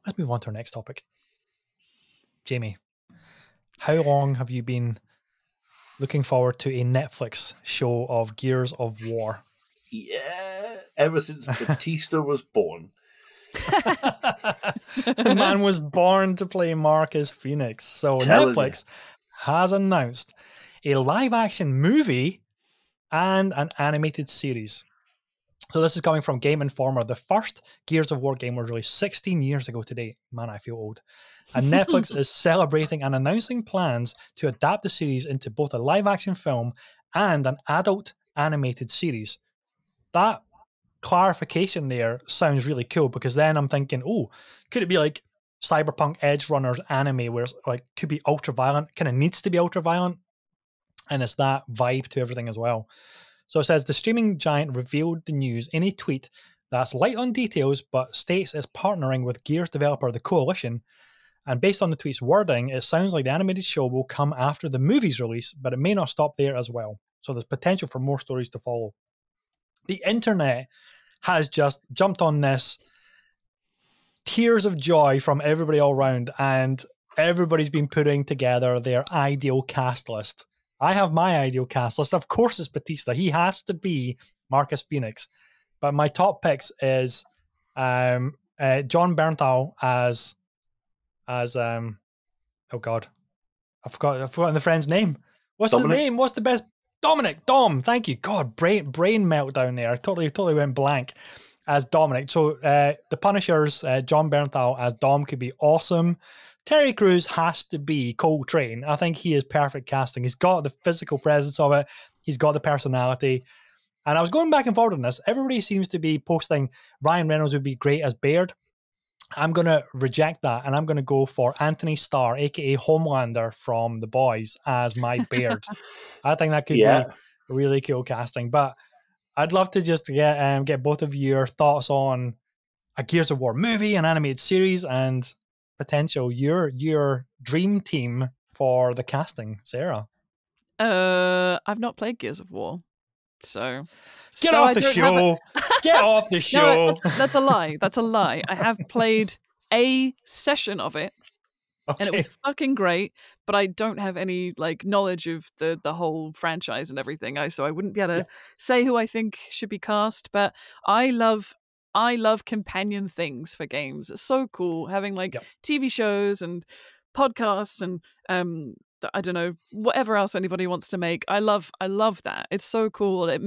let's move on to our next topic. Jamie, how long have you been looking forward to a Netflix show of Gears of War? Yeah, ever since Batista was born. The man was born to play Marcus Phoenix. So Netflix has announced a live-action movie and an animated series. So this is coming from Game Informer. The first Gears of War game was released 16 years ago today. Man, I feel old. And Netflix is celebrating and announcing plans to adapt the series into both a live-action film and an adult animated series. That clarification there sounds really cool, because then I'm thinking, oh, could it be like Cyberpunk Edge Runners anime, where it's like could be ultra violent, kind of needs to be ultra violent, and it's that vibe to everything as well. So it says the streaming giant revealed the news in a tweet that's light on details, but states it's partnering with Gears developer The Coalition. And based on the tweet's wording, it sounds like the animated show will come after the movie's release, but it may not stop there as well. So there's potential for more stories to follow. The internet has just jumped on this, tears of joy from everybody all around, and everybody's been putting together their ideal cast list. I have my ideal cast list. Of course, it's Batista. He has to be Marcus Phoenix. But my top picks is John Bernthal as oh god, I've forgotten the friend's name. What's Dominic? his name? What's the best? Dom. Thank you. God, brain meltdown there. I totally went blank as Dominic. So the Punishers, John Bernthal as Dom could be awesome. Terry Crews has to be Coltrane. I think he is perfect casting. He's got the physical presence of it. He's got the personality. And I was going back and forth on this. Everybody seems to be posting Ryan Reynolds would be great as Baird. I'm going to reject that, and I'm going to go for Anthony Starr, a.k.a. Homelander from The Boys, as my Baird. I think that could be really cool casting. But I'd love to just get both of your thoughts on a Gears of War movie, an animated series, and potential your dream team for the casting. Sarah? I've not played Gears of War, so... Get off the show! Get off the show! No, that's a lie. That's a lie. I have played a session of it, and it was fucking great, but I don't have any like knowledge of the whole franchise and everything. So I wouldn't be able to say who I think should be cast, but I love companion things for games. It's so cool having like TV shows and podcasts and I don't know, whatever else anybody wants to make. I love that. It's so cool. It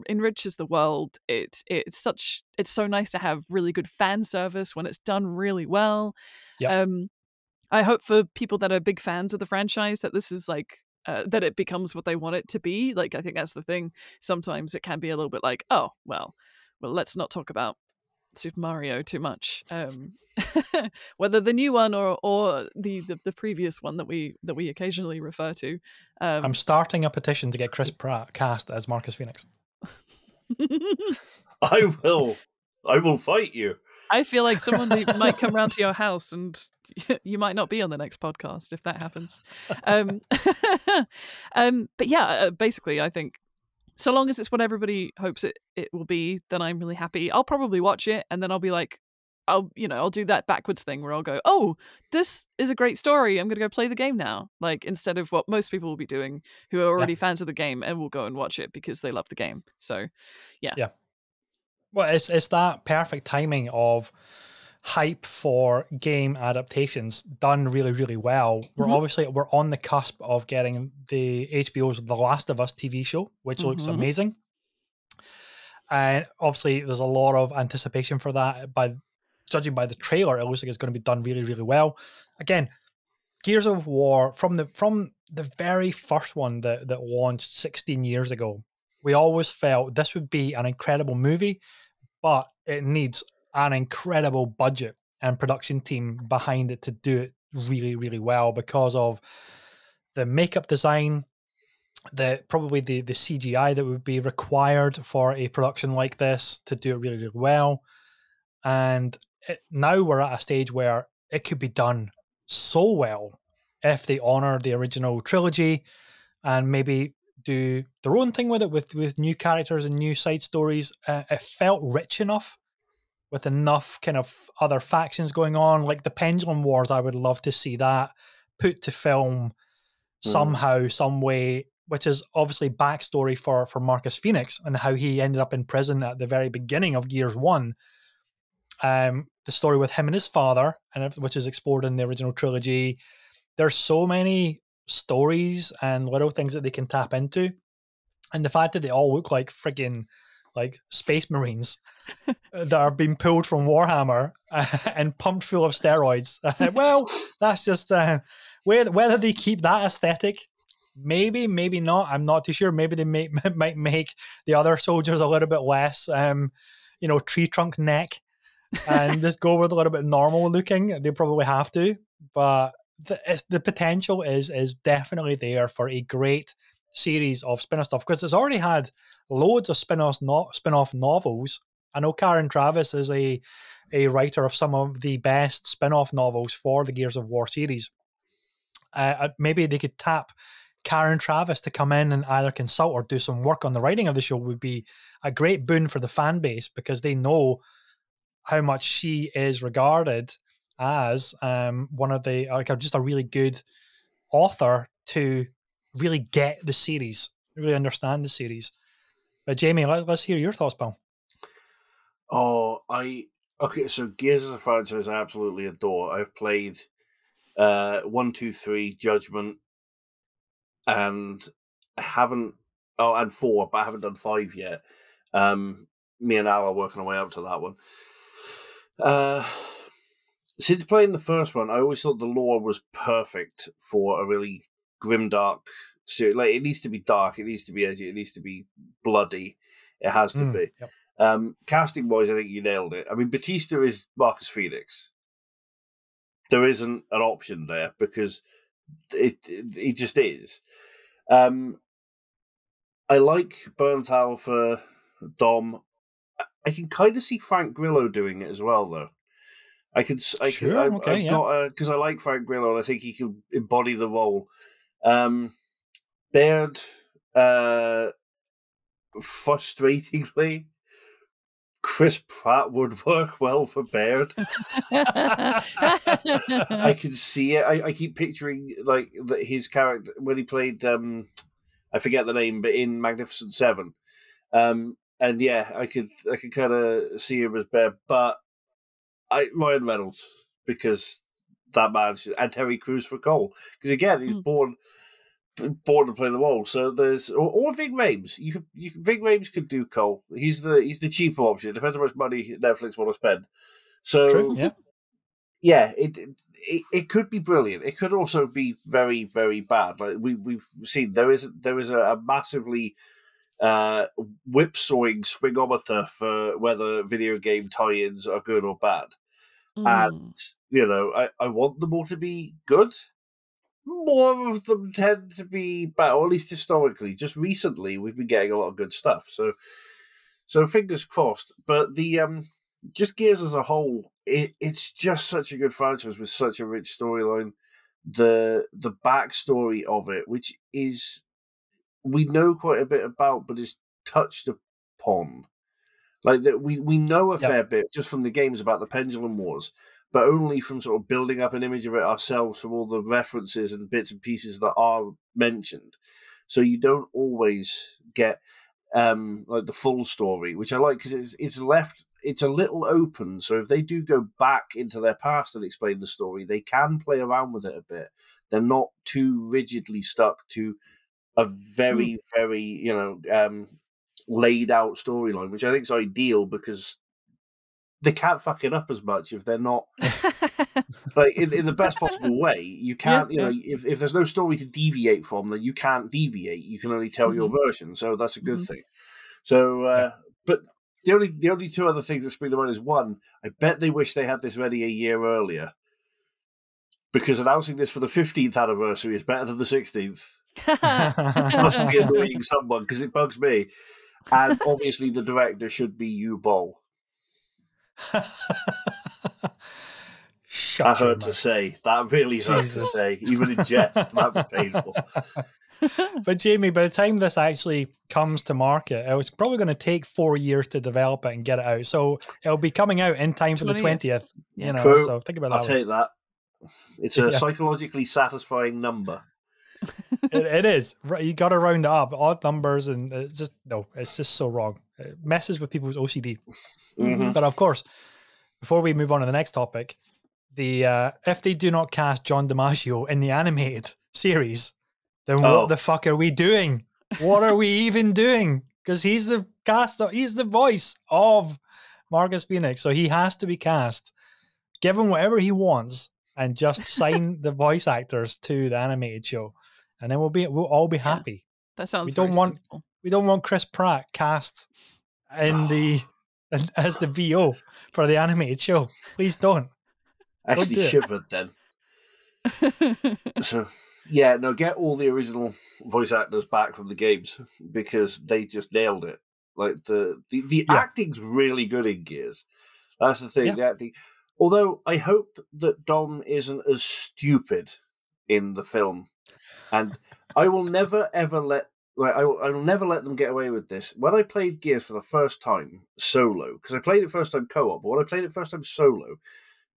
enriches the world. It's so nice to have really good fan service when it's done really well. Yep. I hope for people that are big fans of the franchise that this is like that it becomes what they want it to be. Like, I think that's the thing. Sometimes it can be a little bit like, oh, well, let's not talk about Super Mario too much, whether the new one or the previous one that we occasionally refer to. I'm starting a petition to get Chris Pratt cast as Marcus Phoenix. I will fight you. I feel like someone might come round to your house and you might not be on the next podcast if that happens. But yeah, basically, I think so long as it's what everybody hopes it will be, then I'm really happy. I'll probably watch it, and then I'll be like, I'll do that backwards thing where I'll go, oh, this is a great story. I'm going to go play the game now. Like, instead of what most people will be doing who are already fans of the game and will go and watch it because they love the game. So, yeah. Yeah. Well, it's that perfect timing of hype for game adaptations done really, really well. We're we're on the cusp of getting the HBO's The Last of Us TV show, which looks amazing. And obviously there's a lot of anticipation for that. Judging by the trailer, it looks like it's going to be done really, really well. Again, Gears of War, from the very first one that launched 16 years ago, we always felt this would be an incredible movie, but it needs an incredible budget and production team behind it to do it really, really well because of the makeup design, probably the CGI that would be required for a production like this to do it really, really well. And now we're at a stage where it could be done so well if they honor the original trilogy and maybe do their own thing with it with new characters and new side stories. It felt rich enough with enough kind of other factions going on, like the Pendulum Wars. I would love to see that put to film somehow, some way, which is obviously backstory for Marcus Phoenix and how he ended up in prison at the very beginning of Gears 1. The story with him and his father, and which is explored in the original trilogy. There's so many stories and little things that they can tap into. And the fact that they all look like friggin' like space marines that are being pulled from Warhammer and pumped full of steroids. Well, that's just whether they keep that aesthetic. Maybe not. I'm not too sure. Maybe they might make the other soldiers a little bit less, tree trunk neck, and just go with a little bit normal looking. They probably have to, but the potential is definitely there for a great series of spin-off stuff, because it's already had loads of spin-off novels. I know Karen Traviss is a writer of some of the best spin-off novels for the Gears of War series. Maybe they could tap Karen Traviss to come in and either consult or do some work on the writing of the show. Would be a great boon for the fan base, because they know how much she is regarded as one of the just a really good author to really get the series, really understand the series. But Jamie, let's hear your thoughts, pal. So Gears as a franchise I absolutely adore. I've played 1, 2, 3, Judgment, and and 4, but I haven't done 5 yet. Me and Al are working our way up to that one. Since playing the first one, I always thought the lore was perfect for a really grimdark series. Like, it needs to be dark, it needs to be edgy, it needs to be bloody. It has to be. Yep. Casting wise, I think you nailed it. I mean, Batista is Marcus Phoenix. There isn't an option there, because it just is. I like Burnt Alpha, Dom. I can kind of see Frank Grillo doing it as well, though. Because I like Frank Grillo, and I think he can embody the role. Baird, frustratingly, Chris Pratt would work well for Baird. I can see it. I keep picturing like his character when he played. I forget the name, but in Magnificent Seven. And yeah, I could kind of see him as Baird, but Ryan Reynolds, because that man, and Terry Crews for Cole, because again he's born to play the role. So there's or Ving Rhames. Ving Rhames could do Cole. He's the cheaper option. It depends how much money Netflix want to spend. So true, yeah, it could be brilliant. It could also be very, very bad. Like we've seen, there is a massively whipsawing swingometer for whether video game tie-ins are good or bad. And I want them all to be good. More of them tend to be bad, or at least historically. Just recently, we've been getting a lot of good stuff. So fingers crossed. But the just Gears as a whole, it's just such a good franchise with such a rich storyline. The backstory of it, which is we know quite a bit about, but is touched upon. Like that, we know a fair bit just from the games about the Pendulum Wars, but only from sort of building up an image of it ourselves from all the references and bits and pieces that are mentioned. So you don't always get like the full story, which I like, because it's a little open. So if they do go back into their past and explain the story, they can play around with it a bit. They're not too rigidly stuck to a very, very, laid out storyline, which I think is ideal, because they can't fuck it up as much if they're not like in the best possible way. You can't, if there's no story to deviate from, then you can't deviate. You can only tell your version, so that's a good thing. So, but the only two other things that spring to mind is, one, I bet they wish they had this ready a year earlier, because announcing this for the 15th anniversary is better than the 16th. Must be annoying someone, because it bugs me. And obviously the director should be Uwe Boll. I heard to say. That really hurt to say. Even in jest, that was painful. But Jamie, by the time this actually comes to market, it's probably going to take 4 years to develop it and get it out. So it'll be coming out in time for the 20th. You know, True. So think about that. I'll take that. It's a psychologically satisfying number. It is. You got to round it up. Odd numbers, and it's just so wrong. It messes with people's OCD. Mm-hmm. But of course, before we move on to the next topic, if they do not cast John DiMaggio in the animated series, then what the fuck are we doing? What are we even doing? Because he's the voice of Marcus Phoenix, so he has to be cast. Give him whatever he wants, and just sign the voice actors to the animated show, and then we'll all be happy. That sounds. We don't want Chris Pratt cast in as the VO for the animated show. Please don't. Actually shivered then. So yeah, no, get all the original voice actors back from the games because they just nailed it. Like the acting's really good in Gears. That's the thing, the acting. Although I hope that Dom isn't as stupid in the film, and I will never ever let I will never let them get away with this. When I played Gears for the first time solo, because I played it first time co-op, but when I played it first time solo,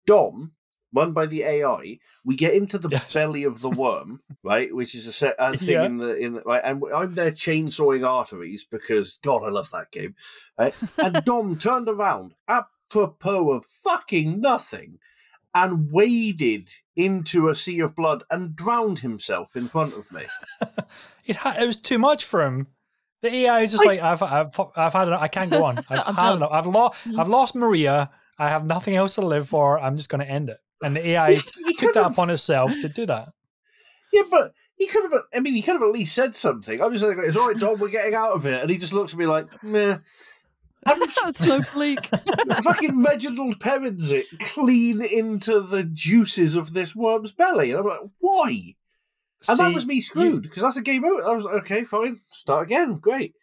Dom, run by the AI, we get into the belly of the worm, right, which is a thing in the right, and I'm there chainsawing arteries because God, I love that game, right? And Dom turned around apropos of fucking nothing and waded into a sea of blood and drowned himself in front of me. It was too much for him. The AI is just I've had enough. I can't go on. I've had enough. I've lost Maria. I have nothing else to live for. I'm just going to end it. And the AI took that upon itself to do that. Yeah, but he could have. I mean, he could have at least said something. I'm just like, it's all right, Dom. We're getting out of it, and he just looks at me like, meh. That's so bleak. Fucking Reginald Perrins it clean into the juices of this worm's belly. And I'm like, why? And that was me screwed, because that's a game out. I was like, okay, fine, start again, great.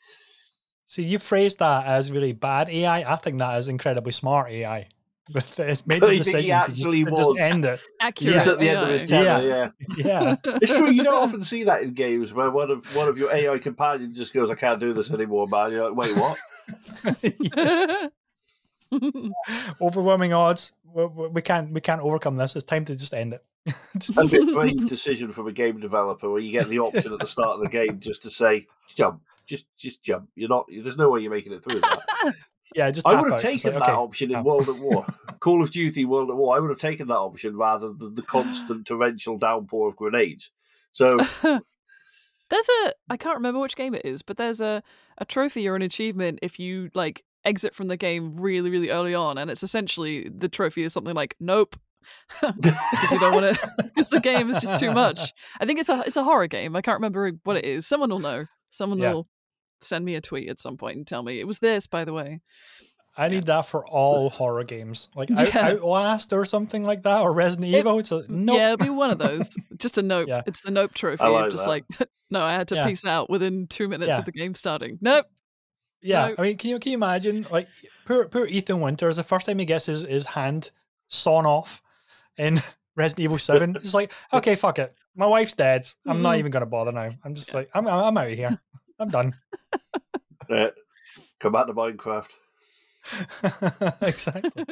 See, you phrased that as really bad AI. I think that is incredibly smart AI. But it's made the decision to just end it. Accurate. Just at the end of his tether, yeah. It's true, you don't often see that in games where one of your AI companions just goes, I can't do this anymore, man. You're like, wait, what? Overwhelming odds. We can't overcome this. It's time to just end it. A bit brave decision from a game developer where you get the option at the start of the game just to say, jump. Just jump. You're not. There's no way you're making it through that. Yeah, just I would have taken that option in World at War. Call of Duty World at War. I would have taken that option rather than the constant torrential downpour of grenades. So there's I can't remember which game it is, but there's a trophy or an achievement if you like exit from the game really, really early on, and it's essentially the trophy is something like nope. Because you don't want to, because the game is just too much. I think it's a horror game. I can't remember what it is. Someone will know. Someone will send me a tweet at some point and tell me it was this, by the way. I need that for all horror games, like Outlast or something like that, or Resident Evil. It's a nope. Yeah, it'll be one of those. Just a nope. It's the nope trophy. No, I had to peace out within 2 minutes of the game starting. Nope. Yeah, nope. I mean, can you imagine, like, poor Ethan Winters, the first time he gets his hand sawn off in Resident Evil 7, it's like, okay, fuck it. My wife's dead. I'm not even going to bother now. I'm just like, I'm out of here. I'm done. Come back to Minecraft. Exactly.